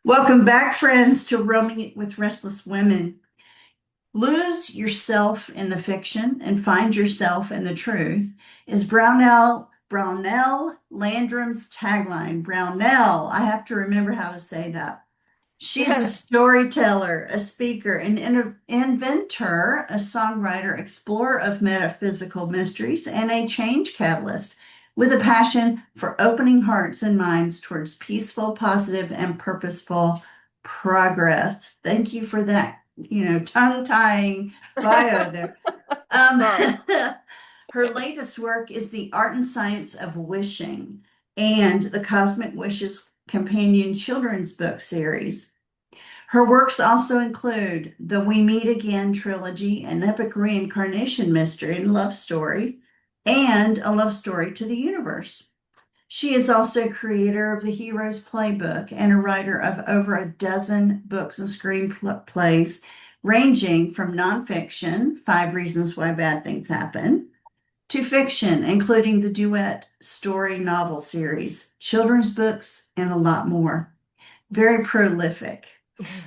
Welcome back, friends, to Roaming It with Restless Women. Lose yourself in the fiction and find yourself in the truth is Brownell Landrum's tagline. Brownell, I have to remember how to say that. She is a storyteller, a speaker, an inventor, a songwriter, explorer of metaphysical mysteries, and a change catalyst with a passion for opening hearts and minds towards peaceful, positive, and purposeful progress. Thank you for that, tongue-tying bio there. Um, Sorry. Her latest work is The Art and Science of Wishing and the Cosmic Wishes Companion Children's Book Series. Her works also include the We Meet Again trilogy, an epic reincarnation mystery and love story, and a love story to the universe. She is also creator of the Heroes Playbook and a writer of over a dozen books and screenplays, ranging from nonfiction, Five Reasons Why Bad Things Happen, to fiction, including the duet story novel series, children's books, and a lot more. Very prolific.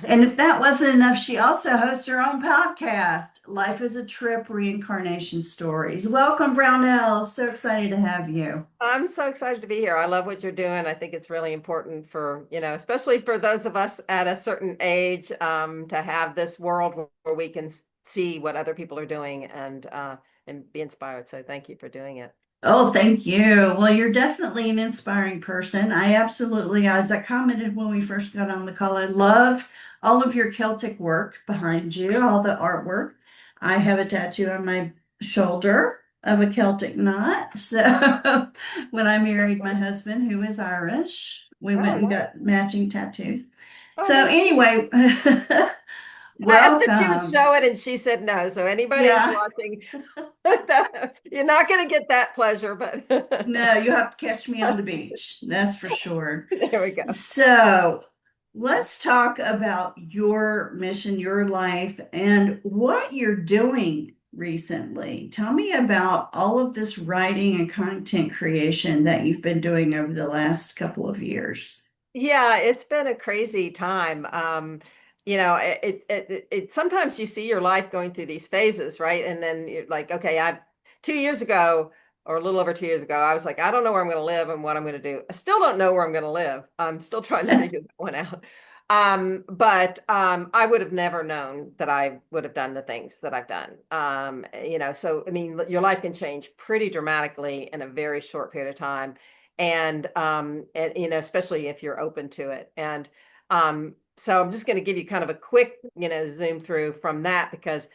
And if that wasn't enough, she also hosts her own podcast, Life is a Trip Reincarnation Stories. Welcome, Brownell. So excited to have you. I'm so excited to be here. I love what you're doing. I think it's really important for, especially for those of us at a certain age, to have this world where we can see what other people are doing and be inspired. So thank you for doing it. Oh, thank you. Well, you're definitely an inspiring person. I absolutely, as I commented when we first got on the call, I love all of your Celtic work behind you, all the artwork. I have a tattoo on my shoulder of a Celtic knot. So when I married my husband, who is Irish, we Oh, went and nice. got matching tattoos. Oh, So neat. anyway, I asked if she would welcome. show it and she said no. So anybody who's Yeah. watching, you're not going to get that pleasure, but No, you have to catch me on the beach. That's for sure. there we go. So let's talk about your mission, your life, and what you're doing recently. Tell me about all of this writing and content creation that you've been doing over the last couple of years. Yeah, it's been a crazy time. Sometimes you see your life going through these phases, right? And then you're like, okay, 2 years ago, or a little over 2 years ago, I was like, I don't know where I'm going to live and what I'm going to do. I still don't know where I'm going to live. I'm still trying to figure that one out. But I would have never known that I would have done the things that I've done. So I mean, your life can change pretty dramatically in a very short period of time and especially if you're open to it. And so I'm just going to give you kind of a quick zoom through from that because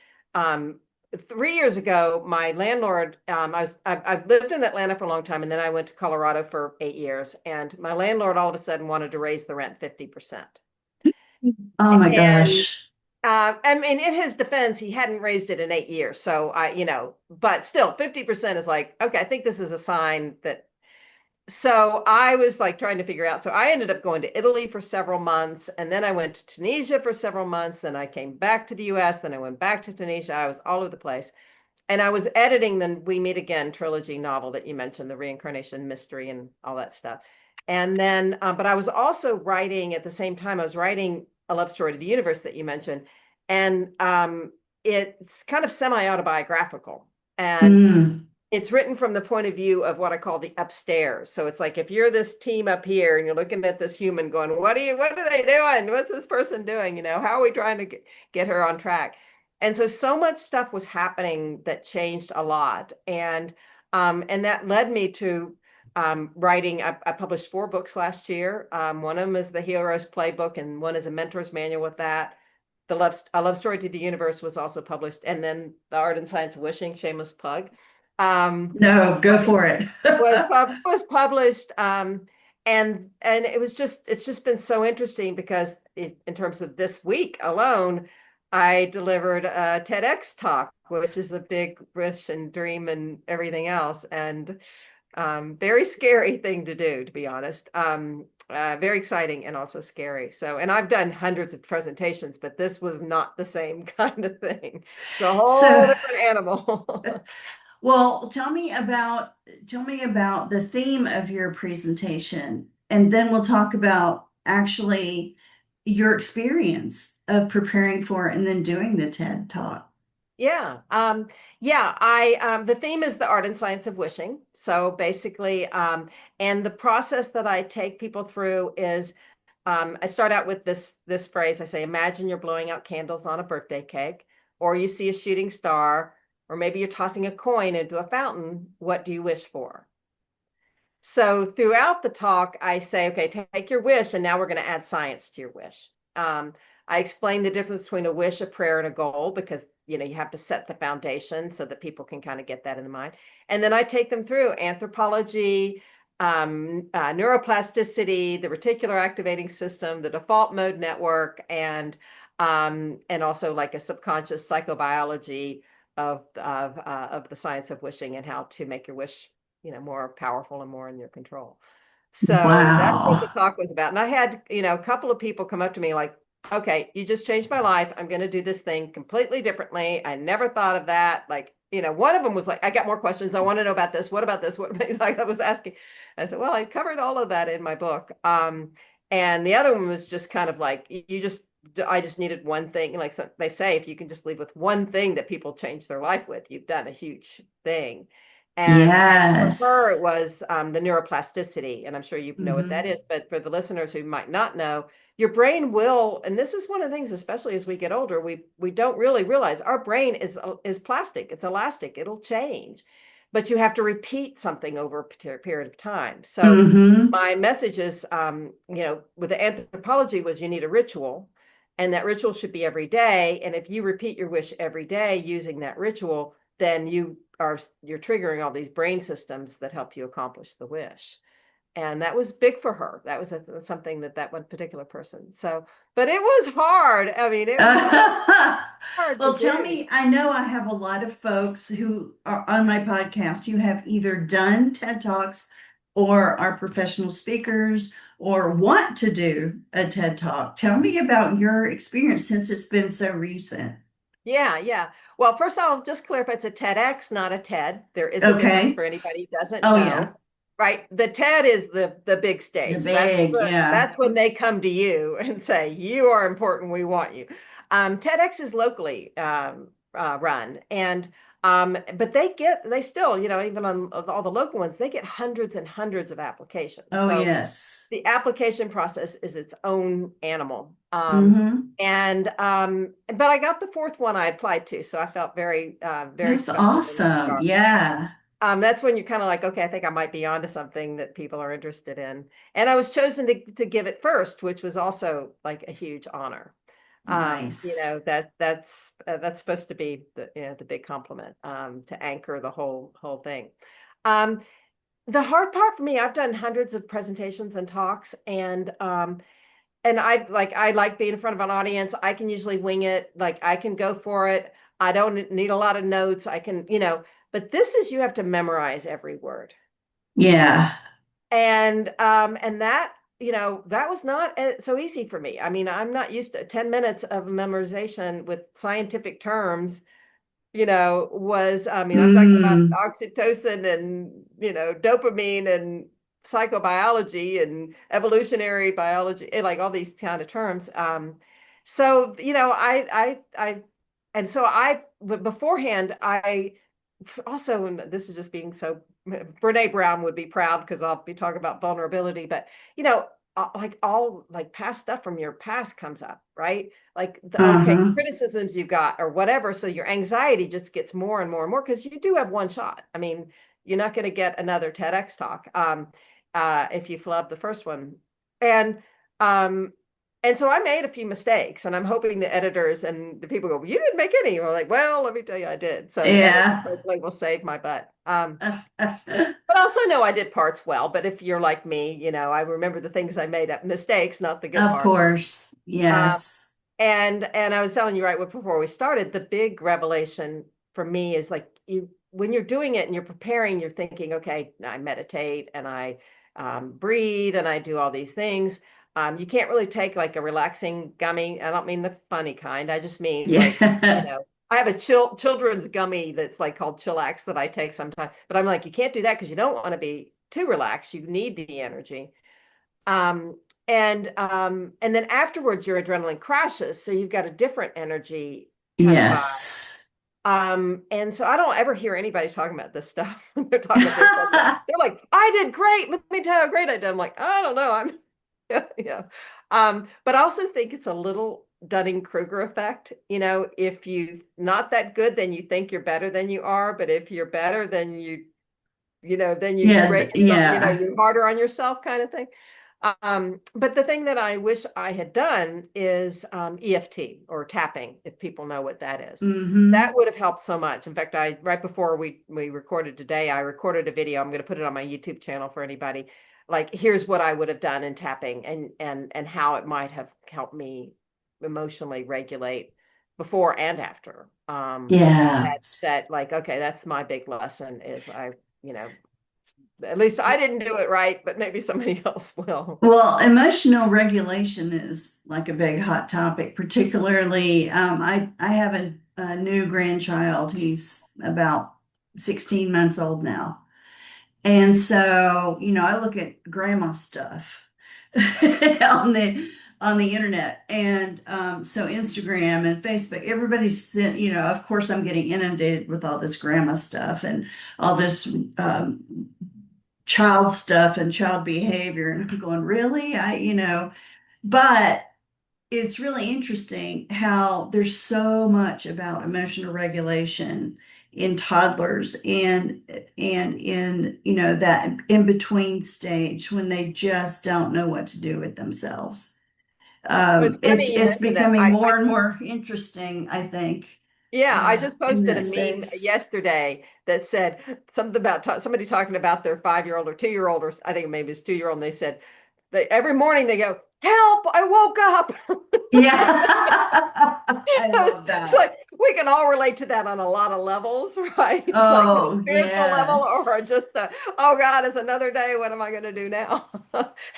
3 years ago my landlord, I've lived in Atlanta for a long time, and then I went to Colorado for 8 years, and my landlord all of a sudden wanted to raise the rent 50%. Oh my And gosh. I mean, in his defense, he hadn't raised it in 8 years. So but still 50% is like, okay, I think this is a sign that. So I was like trying to figure out. So I ended up going to Italy for several months, and then I went to Tunisia for several months. Then I came back to the US. Then I went back to Tunisia. I was all over the place. And I was editing the We Meet Again trilogy novel that you mentioned, the reincarnation mystery and all that stuff. And then, but I was also writing at the same time, I was writing a love story to the universe that you mentioned. And it's kind of semi autobiographical. And Mm. it's written from the point of view of what I call the upstairs. So it's like if you're this team up here and you're looking at this human going, what are they doing? What's this person doing? How are we trying to get her on track? And so much stuff was happening that changed a lot. And that led me to writing. I published 4 books last year. One of them is the Heroes Playbook, and one is a mentor's manual with that. A Love Story to the Universe was also published, and then The Art and Science of Wishing, shameless plug, um, No, go for it. was published. And it's just been so interesting because in terms of this week alone, I delivered a TEDx talk, which is a big wish and dream and everything else, and very scary thing to do, to be honest. Very exciting and also scary. And I've done hundreds of presentations, but this was not the same kind of thing. It's a whole So, different animal. well, tell me about the theme of your presentation, and then we'll talk about actually your experience of preparing for it and then doing the TED Talk. Yeah. Yeah, I the theme is the art and science of wishing. So basically, and the process that I take people through is I start out with this phrase. I say, imagine you're blowing out candles on a birthday cake, or you see a shooting star, or maybe you're tossing a coin into a fountain. What do you wish for? So throughout the talk, I say, okay, take your wish, and now we're going to add science to your wish. I explain the difference between a wish, a prayer, and a goal because you have to set the foundation so that people can kind of get that in the mind. And then I take them through anthropology, neuroplasticity, the reticular activating system, the default mode network, and also like a subconscious psychobiology of the science of wishing and how to make your wish more powerful and more in your control. So that's what the Wow. talk was about. And I had, a couple of people come up to me like, okay, you just changed my life. I'm going to do this thing completely differently. I never thought of that. Like, one of them was like, I got more questions. I want to know about this. What about this? What like I was asking. I said, well, I covered all of that in my book. And the other one was just kind of like, I just needed one thing. Like they say, if you can just leave with one thing that people change their life with, you've done a huge thing. And for her, it Yes. was the neuroplasticity. And I'm sure you know what that Hmm. is. But for the listeners who might not know, your brain will, and this is one of the things, especially as we get older, we don't really realize our brain is plastic. It's elastic. It'll change. But you have to repeat something over a period of time. So Hmm. my message is, with the anthropology was you need a ritual, and that ritual should be every day. And if you repeat your wish every day using that ritual, then you're triggering all these brain systems that help you accomplish the wish. And that was big for her. That was something that one particular person. So, but it was hard. I mean, it was hard to Well, tell do. me, I know I have a lot of folks who are on my podcast who have either done TED Talks or are professional speakers or want to do a TED Talk. Tell me about your experience since it's been so recent. Yeah, yeah. Well, first I'll just clarify it's a TEDx, not a TED. There is a difference Okay. for anybody who doesn't Oh, yeah. know. Right? The TED is the big The stage. That's big, the yeah. that's when they come to you and say, you are important, we want you. TEDx is locally run. And but they still, even on all the local ones, they get hundreds and hundreds of applications. Oh, So yes. the application process is its own animal. Mm-hmm. But I got the fourth one I applied to, so I felt very That's special in that awesome. regard. Yeah. That's when you're kind of like, okay, I think I might be onto something that people are interested in. And I was chosen to give it first, which was also like a huge honor. Nice. That's supposed to be the big compliment, to anchor the whole thing. Um, the hard part for me, I've done hundreds of presentations and talks, and I like being in front of an audience. I can usually wing it. Like I can go for it. I don't need a lot of notes. I can, but this is you have to memorize every word. Yeah. And that was not so easy for me. I mean, I'm not used to 10 minutes of memorization with scientific terms, I mean, I'm talking about Mm. oxytocin and, dopamine and psychobiology and evolutionary biology, and like all these kind of terms. So, and so but beforehand, I also, and this is just being so, Brene Brown would be proud because I'll be talking about vulnerability, but, like all like past stuff from your past comes up, right? Like okay, Uh-huh. criticisms you got or whatever, so your anxiety just gets more and more and more because you do have one shot. I mean, you're not going to get another TEDx talk if you flub the first one. And um and so I made a few mistakes, and I'm hoping the editors and the people go, well, you didn't make any. We're like, well, let me tell you, I did. So the editors Yeah. hopefully will save my butt. But also know I did parts well. But if you're like me, I remember the things I made up mistakes, not the good Of parts. course. Um, Yes. and I was telling you right before we started, the big revelation for me is like when you're doing it and you're preparing, you're thinking, okay, I meditate and I breathe and I do all these things. You can't really take like a relaxing gummy. I don't mean the funny kind. I just mean like, Yeah. I have a children's gummy that's like called Chillax that I take sometimes, but I'm like, you can't do that because you don't want to be too relaxed. You need the energy. Um, And then afterwards your adrenaline crashes, so you've got a different energy kind of vibe. Yes. And so I don't ever hear anybody talking about this stuff when they're talking about their self-love. They're like, I did great. Let me tell you how great I did. I'm like, I don't know. I'm yeah. But I also think it's a little Dunning-Kruger effect. If you not that good, then you think you're better than you are. But if you're better, then you Yeah, break it, yeah. you're harder on yourself kind of thing. But the thing that I wish I had done is EFT or tapping, if people know what that is. That Mm-hmm. would have helped so much. In fact, right before we recorded today, I recorded a video. I'm going to put it on my YouTube channel for anybody. Like, here's what I would have done in tapping and how it might have helped me emotionally regulate before and after. Yeah. That like, okay, that's my big lesson is you know, at least I didn't do it right, but maybe somebody else will. Well, emotional regulation is like a big hot topic, particularly I have a new grandchild. He's about 16 months old now. And so, I look at grandma stuff on the internet. And so Instagram and Facebook, everybody's sent, of course I'm getting inundated with all this grandma stuff and all this child stuff and child behavior. And I'm going, really? But it's really interesting how there's so much about emotional regulation in toddlers and in that in between stage when they just don't know what to do with themselves. Well, it's It's funny you it's mentioned that. becoming more and more interesting, I think, Yeah, I just in posted that a meme space. yesterday that said something about somebody talking about their 5-year-old or 2-year-old, or I think maybe it's 2-year-old, and they said every morning they go, "Help! I woke up." Yeah, I love It's that. like we can all relate to that on a lot of levels, right? Like a Oh, spiritual level, or yes. just oh God, it's another day. What am I going to do now?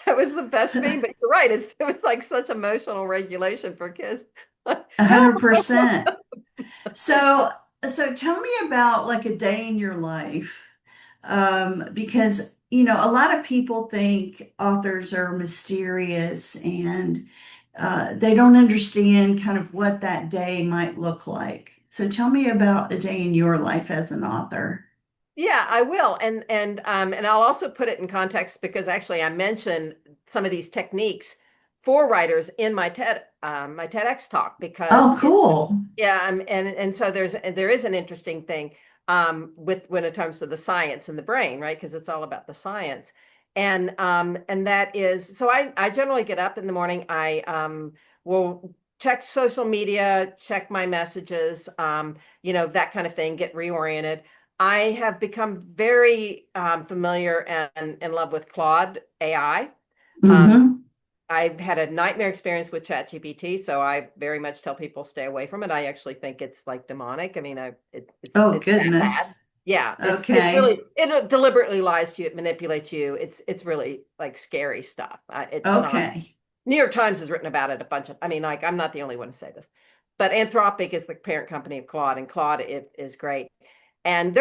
It was the best meme, but you're right. It was like such emotional regulation for kids. Help! 100%. So, so tell me about like a day in your life. Because, a lot of people think authors are mysterious and they don't understand kind of what that day might look like. So tell me about a day in your life as an author. Yeah, I will. And I'll also put it in context because actually I mentioned some of these techniques for writers in my TEDx talk because Oh, cool. and so there is an interesting thing with when it comes to the science and the brain, right? Because it's all about the science. And that is so I generally get up in the morning, I will check social media, check my messages, that kind of thing, get reoriented. I have become very familiar and in love with Claude AI. Um, Mm-hmm. I've had a nightmare experience with ChatGPT, so I very much tell people stay away from it. I actually think it's like demonic. I mean, Oh, it's that bad. goodness. Yeah, it's Okay. really it deliberately lies to you, it manipulates you. It's really like scary stuff. It's not. Okay. New York Times has written about it a bunch of. I mean, like I'm not the only one to say this, but Anthropic is the parent company of Claude, and Claude is great. And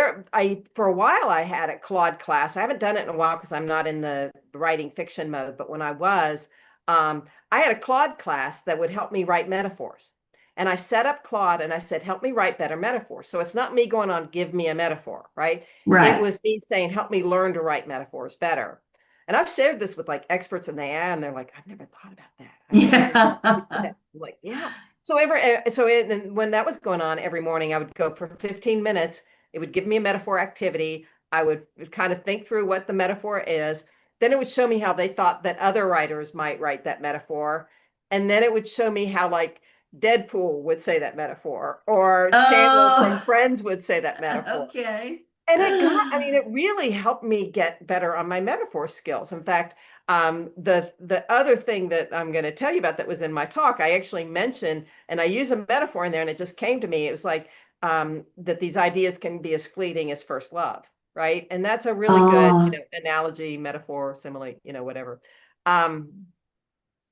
for a while I had a Claude class. I haven't done it in a while because I'm not in the writing fiction mode. But when I was, I had a Claude class that would help me write metaphors. And I set up Claude and I said, help me write better metaphors. So it's not me going on, give me a metaphor, right? It Right. was me saying, help me learn to write metaphors better. And I've shared this with like experts in the AI, and they're like, I've never thought about that. I've never heard you say Yeah. that. I'm like, yeah. And when that was going on every morning, I would go for 15 minutes. It would give me a metaphor activity. I would kind of think through what the metaphor is. Then it would show me how they thought that other writers might write that metaphor. And then it would show me how, like, Deadpool would say that metaphor, or Chandler from Oh, Friends would say that metaphor. okay. And I mean, it really helped me get better on my metaphor skills. In fact, the other thing that I'm going to tell you about that was in my talk, I actually mentioned, and I use a metaphor in there, and it just came to me. It was like that these ideas can be as fleeting as first love, right? And that's a really good, Uh, analogy, metaphor, simile, whatever. Um,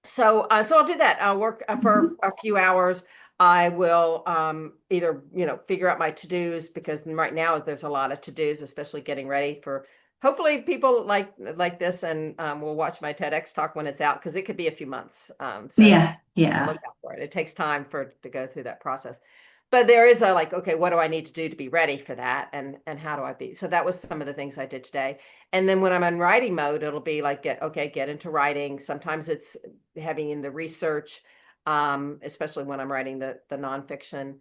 so I'll do that. I'll work for a few hours. I will either, figure out my to-dos because right now there's a lot of to-dos, especially getting ready for hopefully people like this and will watch my TEDx talk when it's out because it could be a few months. So Yeah, look yeah. out for it. It takes time to go through that process. But there is a like, okay, what do I need to do to be ready for that? And how do I be? So that was some of the things I did today. And then when I'm in writing mode, it'll be like, get into writing. Sometimes it's having in the research, especially when I'm writing the nonfiction.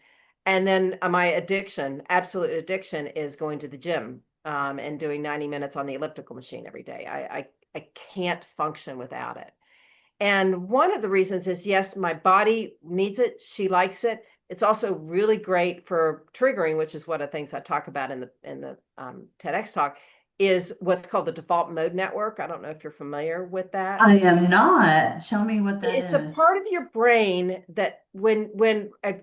And then my addiction, absolute addiction, is going to the gym and doing 90 minutes on the elliptical machine every day. I can't function without it. And one of the reasons is, yes, my body needs it. She likes it. It's also really great for triggering, which is one of the things I talk about in the TEDx talk, is what's called the default mode network. I don't know if you're familiar with that. I am not. Tell me what that It's a is. part of your brain that when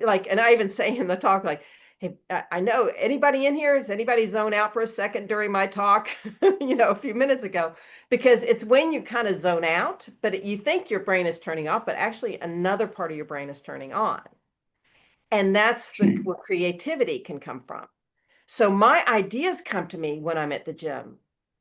like, and I even say in the talk, like, hey, I know anybody in here, does anybody zone out for a second during my talk, a few minutes ago, because it's when you kind of zone out, but you think your brain is turning off, but actually another part of your brain is turning on. And that's where creativity can come from. So my ideas come to me when I'm at the gym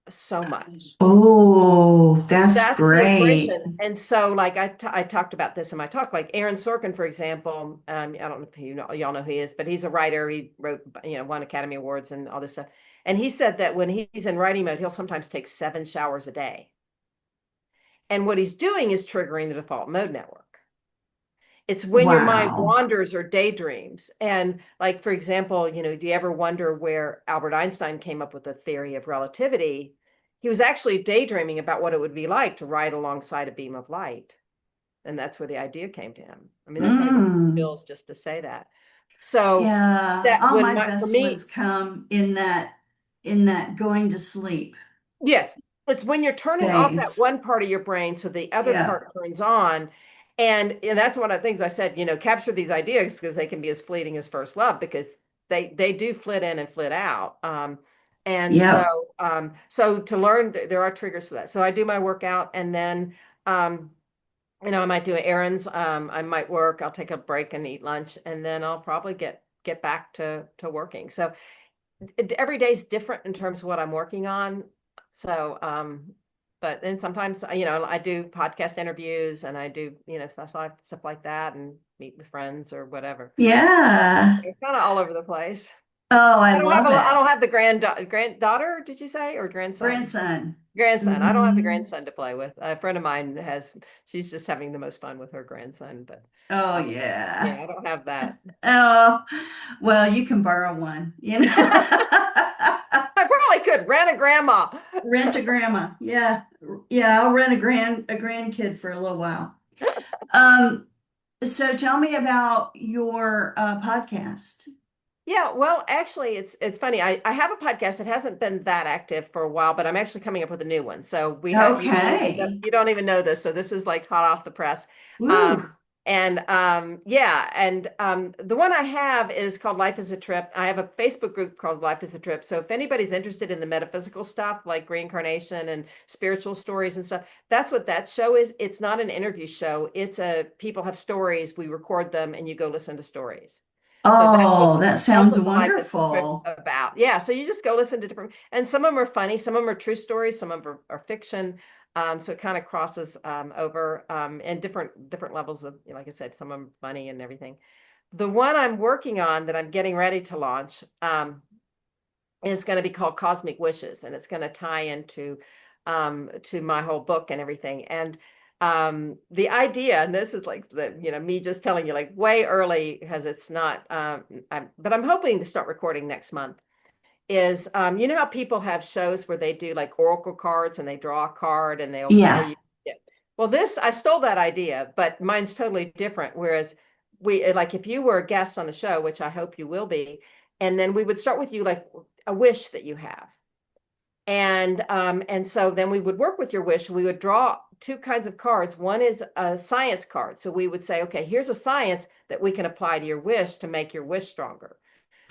so much. Oh, that's That's the great. inspiration. And so, like I talked about this in my talk, like Aaron Sorkin, for example. I don't know if y'all know who he is, but he's a writer. He wrote, won Academy Awards and all this stuff. And he said that when he's in writing mode, he'll sometimes take 7 showers a day. And what he's doing is triggering the default mode network. It's when your mind Wow. wanders or daydreams. And like, for example, do you ever wonder where Albert Einstein came up with the theory of relativity? He was actually daydreaming about what it would be like to ride alongside a beam of light. And that's where the idea came to him. I mean, that kind of gives me Mm. chills just to say that. So Yeah, that all when my for best me, ones come in that going to sleep yes, it's when you're turning off that phase. one part of your brain so the other Yeah. part turns on. And that's one of the things I said, capture these ideas because they can be as fleeting as first love because they do flit in and flit out. And so Yep. so to learn there are triggers for that. So I do my workout and then um I might do errands. I might work. I'll take a break and eat lunch, and then I'll probably get back to working. So every day's different in terms of what I'm working on. So, but then sometimes, I do podcast interviews and I do, stuff like that and meet with friends or whatever. Yeah. It's kind of all over the place. Oh, I I love it. don't have the granddaughter, did you say, or grandson? Grandson. Grandson. I don't have the Hmm. grandson to play with. A friend of mine she's just having the most fun with her grandson, but Oh, uh, yeah. yeah, I don't have that. Oh, well, you can borrow one, I probably could rent a grandma. Rent a grandma. Yeah. Yeah, I'll rent a grandkid for a little while. Um, so tell me about your podcast. Yeah, well, actually, it's funny. I have a podcast. It hasn't been that active for a while, but I'm actually coming up with a new one. So we have Okay. you don't even know this. So this is like hot off the press. Woo. Um, and yeah, and the one I have is called Life is a Trip. I have a Facebook group called Life is a Trip. So if anybody's interested in the metaphysical stuff like reincarnation and spiritual stories and stuff, that's what that show is. It's not an interview show. It's a people have stories, we record them, and you go listen to stories. So Oh, that that's sounds what the life is a trip wonderful. about. Yeah. So you just go listen to different, and some of them are funny, some of them are true stories, some of them are fiction. So it kind of crosses over and different levels of, like I said, some of them funny and everything. The one I'm working on that I'm getting ready to launch is going to be called Cosmic Wishes, and it's going to tie into to my whole book and everything. And the idea, and this is like me just telling you like way early because it's not, but I'm hoping to start recording next month. Is how people have shows where they do like oracle cards and they draw a card and they'll tell Yeah. you. Yeah. Well, this I stole that idea, but mine's totally different. Whereas like if you were a guest on the show, which I hope you will be, and then we would start with you like a wish that you have. And so then we would work with your wish. We would draw 2 kinds of cards. One is a science card. So we would say, okay, here's a science that we can apply to your wish to make your wish stronger.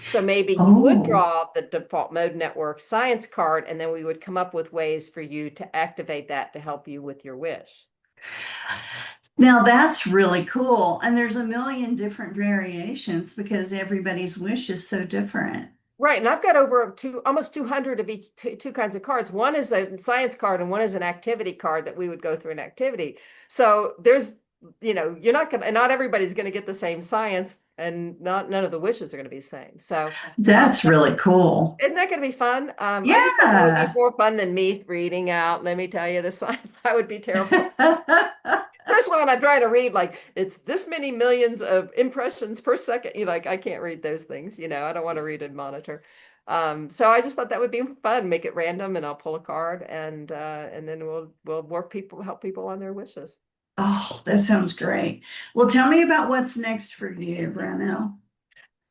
So maybe you would Oh, draw the default mode network science card, and then we would come up with ways for you to activate that to help you with your wish. now that's really cool. And there's a million different variations because everybody's wish is so different. Right. And I've got over almost 200 of each two kinds of cards. One is a science card and one is an activity card that we would go through an activity. So there's, you're not going to, not everybody's going to get the same science, and none of the wishes are going to be the same. So, That's really cool. isn't that going to be fun? I just thought that would be Yeah. more fun than me reading out. Let me tell you, the science, I would be terrible. Especially when I'm trying to read, like, it's this many millions of impressions per second. Like, I can't read those things. I don't want to read and monitor. So I just thought that would be fun. Make it random, and I'll pull a card, and then we'll help people on their wishes. Oh, that sounds great. Well, tell me about what's next for you, Brownell.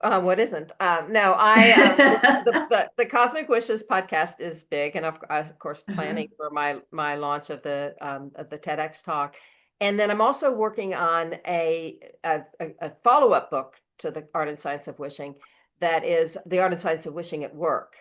What isn't? No, the Cosmic Wishes podcast is big, and of course Uh-huh. planning for my launch of the TEDx talk, and then I'm also working on a follow-up book to the Art and Science of Wishing, that is the Art and Science of Wishing at Work.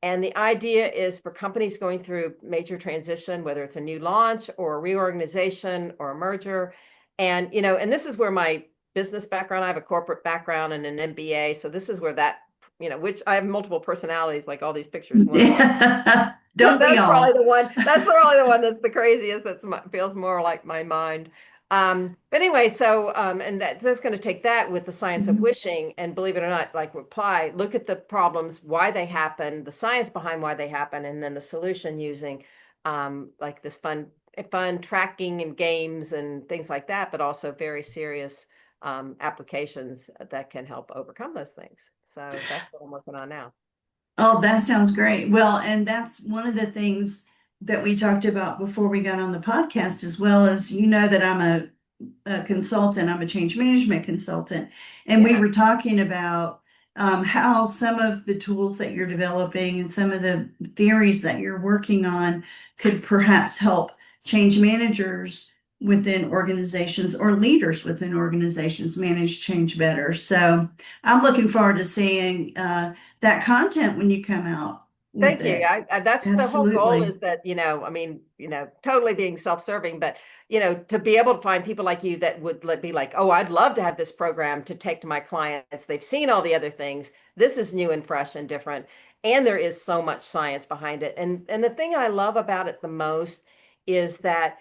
And the idea is for companies going through major transition, whether it's a new launch or a reorganization or a merger. And this is where my business background, I have a corporate background and an MBA. So this is where which I have multiple personalities, like all these pictures. One of them, Don't we all? that's probably the one that's the craziest, feels more like my mind. But anyway, so and that's going to take that with the science of Mhm. wishing, and believe it or not, like look at the problems, why they happen, the science behind why they happen, and then the solution using like this fun tracking and games and things like that, but also very serious applications that can help overcome those things. So that's what I'm working on now. Oh, that sounds great. Well, and that's one of the things that we talked about before we got on the podcast, as well as that I'm a consultant, I'm a change management consultant, and we Yeah. were talking about how some of the tools that you're developing and some of the theories that you're working on could perhaps help change managers within organizations or leaders within organizations manage change better. So I'm looking forward to seeing that content when you come out with Thank you. it. That's the whole goal, Absolutely. is that, I mean, totally being self-serving, but, to be able to find people like you that would be like, oh, I'd love to have this program to take to my clients. They've seen all the other things. This is new and fresh and different. And there is so much science behind it. And the thing I love about it the most is that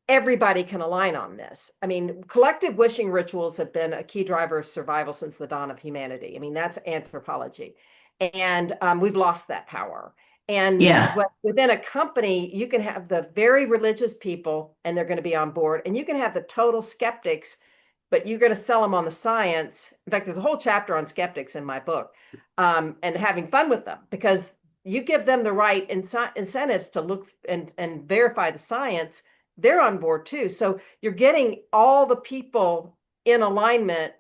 everybody can align on this. I mean, collective wishing rituals have been a key driver of survival since the dawn of humanity. I mean, that's anthropology. And we've lost that power. And Yeah. within a company, you can have the very religious people, and they're going to be on board, and you can have the total skeptics, but you're going to sell them on the science. In fact, there's a whole chapter on skeptics in my book, and having fun with them, because you give them the right incentives to look and verify the science, they're on board too. So you're getting all the people in alignment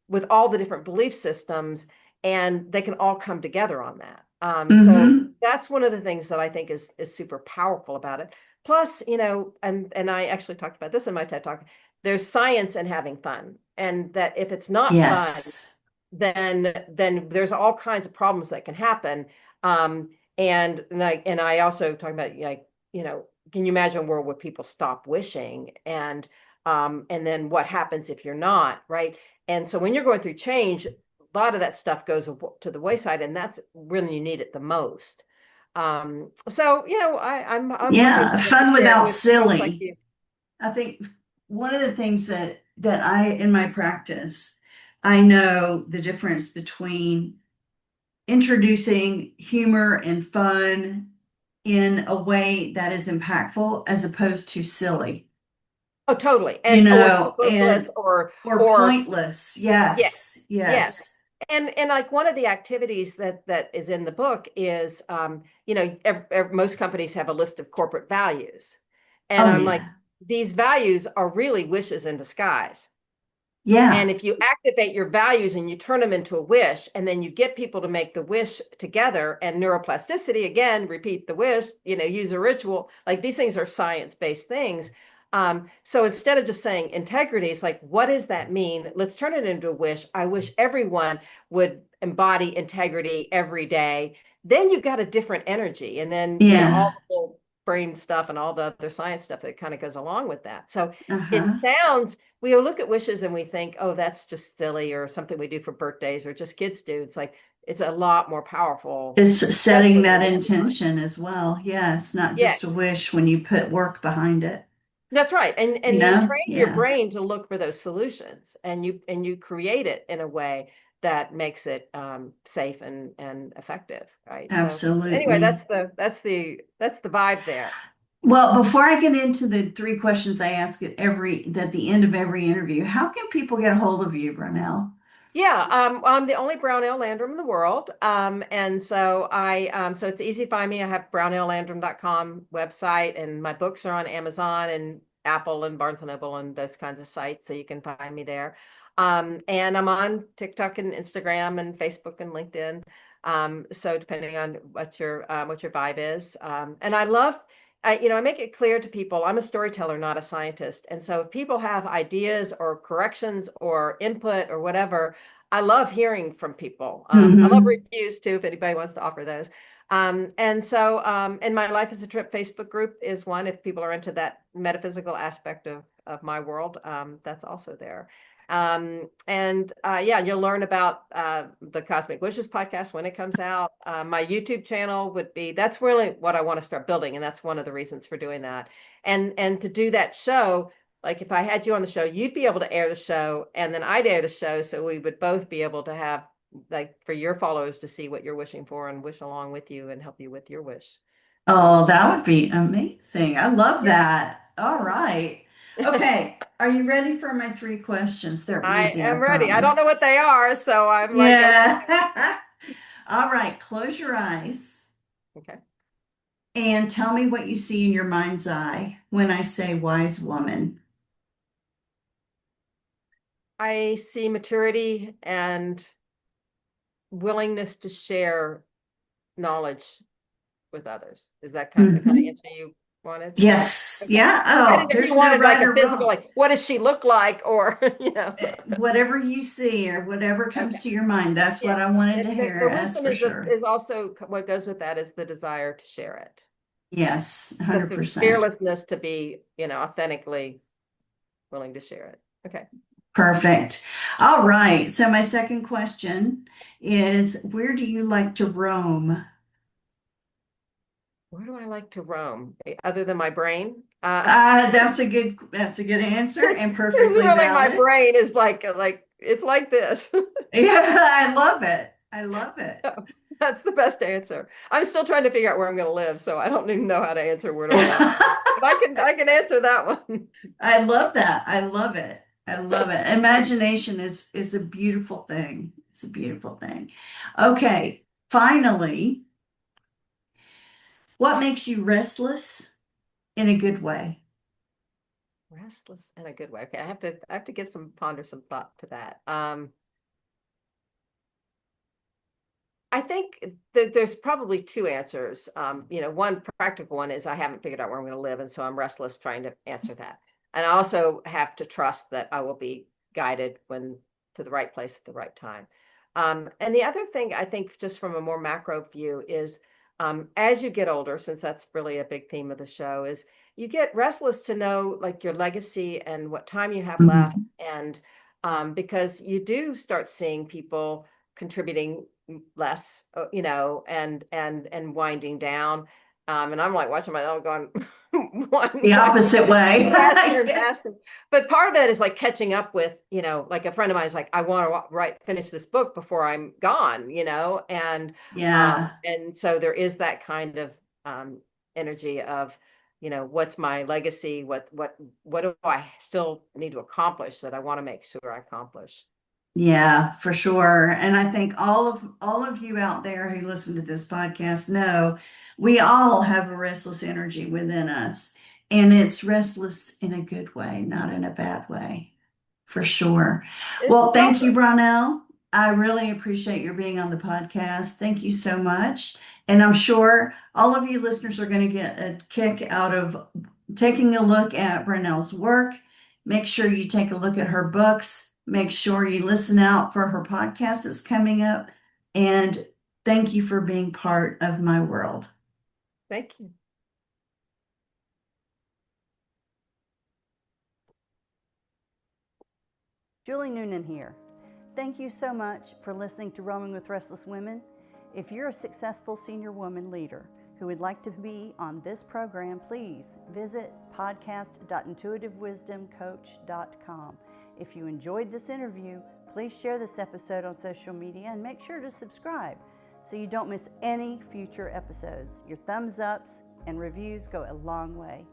with all the different belief systems, and they can all come together on that. So Mm-hmm. that's one of the things that I think is super powerful about it. Plus, and I actually talked about this in my TED talk. There's science in having fun, and that if it's not fun, Yes. then there's all kinds of problems that can happen. And I also talk about, like, can you imagine a world where people stop wishing, and then what happens if you're not, right? And so when you're going through change, a lot of that stuff goes to the wayside, and that's when you need it the most. So I'm looking Yeah. forward to Fun sharing without with folks like silly. you. I think one of the things that I in my practice, I know the difference between introducing humor and fun in a way that is impactful as opposed to silly, Oh, totally. And or superfluous, and or or pointless. yes, Yes, yes. yes. And like one of the activities that is in the book is, most companies have a list of corporate values. And Oh I'm like, yeah. these values are really wishes in disguise. Yeah. And if you activate your values and you turn them into a wish, and then you get people to make the wish together, and neuroplasticity, again, repeat the wish, use a ritual, like these things are science-based things. So instead of just saying integrity, it's like, what does that mean? Let's turn it into a wish. I wish everyone would embody integrity every day. Then you've got a different energy. And then, all Yeah. the whole brain stuff and all the other science stuff that kind of goes along with that. So it Uh-huh. sounds, we look at wishes and we think, oh, that's just silly, or something we do for birthdays, or just kids do. It's like, it's a lot more powerful, It's setting especially that with everyone. intention as well. Yeah, it's not just a Yes, wish when you put work behind it, that's right. you And you know? train your Yeah, brain to look for those solutions, and you create it in a way that makes it safe and effective, right? So anyway, absolutely. that's the vibe there. Well, before I get into the three questions I ask at the end of every interview, how can people get a hold of you, Brunel? Yeah, I'm the only Brownell Landrum in the world. And so so it's easy to find me. I have brownelllandrum.com website, and my books are on Amazon and Apple and Barnes and Noble and those kinds of sites. So you can find me there. And I'm on TikTok and Instagram and Facebook and LinkedIn. So depending on what your vibe is. And I love, I make it clear to people, I'm a storyteller, not a scientist. And so if people have ideas or corrections or input or whatever, I love hearing from people. I love Hmm. reviews too, if anybody wants to offer those. And my Life is a Trip Facebook group is one. If people are into that metaphysical aspect of my world, that's also there. Yeah, you'll learn about the Cosmic Wishes podcast when it comes out. My YouTube channel that's really what I want to start building, and that's one of the reasons for doing that. And to do that show, like if I had you on the show, you'd be able to air the show, and then I'd air the show, so we would both be able to have, like, for your followers to see what you're wishing for and wish along with you and help you with your wish. So Oh, that would be amazing. I love yeah. that. All right. Okay. Are you ready for my three questions? They're I easy, I am ready. I don't know what they are, promise. so I'm like, okay. Yeah. All right. Close your eyes Okay. and tell me what you see in your mind's eye when I say wise woman. I see maturity and willingness to share knowledge with others. Is that the kind of Hmm. answer you wanted? Yes. Okay. Yeah. I Oh, didn't know if you there's no wanted like right a or physical, wrong. like what does she look like, or Whatever you see or whatever comes Okay. to your mind, that's what Yeah. I wanted to And hear, the as wisdom for sure. is also what goes with that is the desire to share it. Yes, The 100%. fearlessness to be, authentically willing to share it. Okay. Perfect. All right. So my second question is, where do you like to roam? Where do I like to roam other than my brain? That's a good answer It's and perfectly really my valid. brain is like it's like this. Yeah, I love it. I love it. So that's the best answer. I'm still trying to figure out where I'm going to live, so I don't even know how to answer where do I like to live. But I can answer that one. I love that. I love it. I love it. Imagination is a beautiful thing. It's a beautiful thing. Okay, finally, what makes you restless in a good way? Restless in a good way. Okay, I have to give ponder some thought to that. I think there's probably two answers. One practical one is I haven't figured out where I'm going to live, and so I'm restless trying to answer that. And I also have to trust that I will be guided when to the right place at the right time. And the other thing I think, just from a more macro view, is as you get older, since that's really a big theme of the show, is you get restless to know like your legacy and what time you have left, Mhm. and because you do start seeing people contributing less, and winding down. And I'm like watching myself going The one opposite way. faster and Yeah. faster. But part of that is like catching up with, like a friend of mine is like, I want to finish this book before I'm gone, Yeah. and so there is that kind of energy of, what's my legacy? What do I still need to accomplish that I want to make sure I accomplish? Yeah, for sure. And I think all of you out there who listen to this podcast know we all have a restless energy within us. And it's restless in a good way, not in a bad way, for sure. Well, It's thank you, also Brownell. I really appreciate your being on the podcast. Thank you so much. And I'm sure all of you listeners are going to get a kick out of taking a look at Brownell's work. Make sure you take a look at her books. Make sure you listen out for her podcast that's coming up. And thank you for being part of my world. Thank you. Julie Noonan here. Thank you so much for listening to Roaming with Restless Women. If you're a successful senior woman leader who would like to be on this program, please visit podcast.intuitivewisdomcoach.com. If you enjoyed this interview, please share this episode on social media and make sure to subscribe so you don't miss any future episodes. Your thumbs ups and reviews go a long way.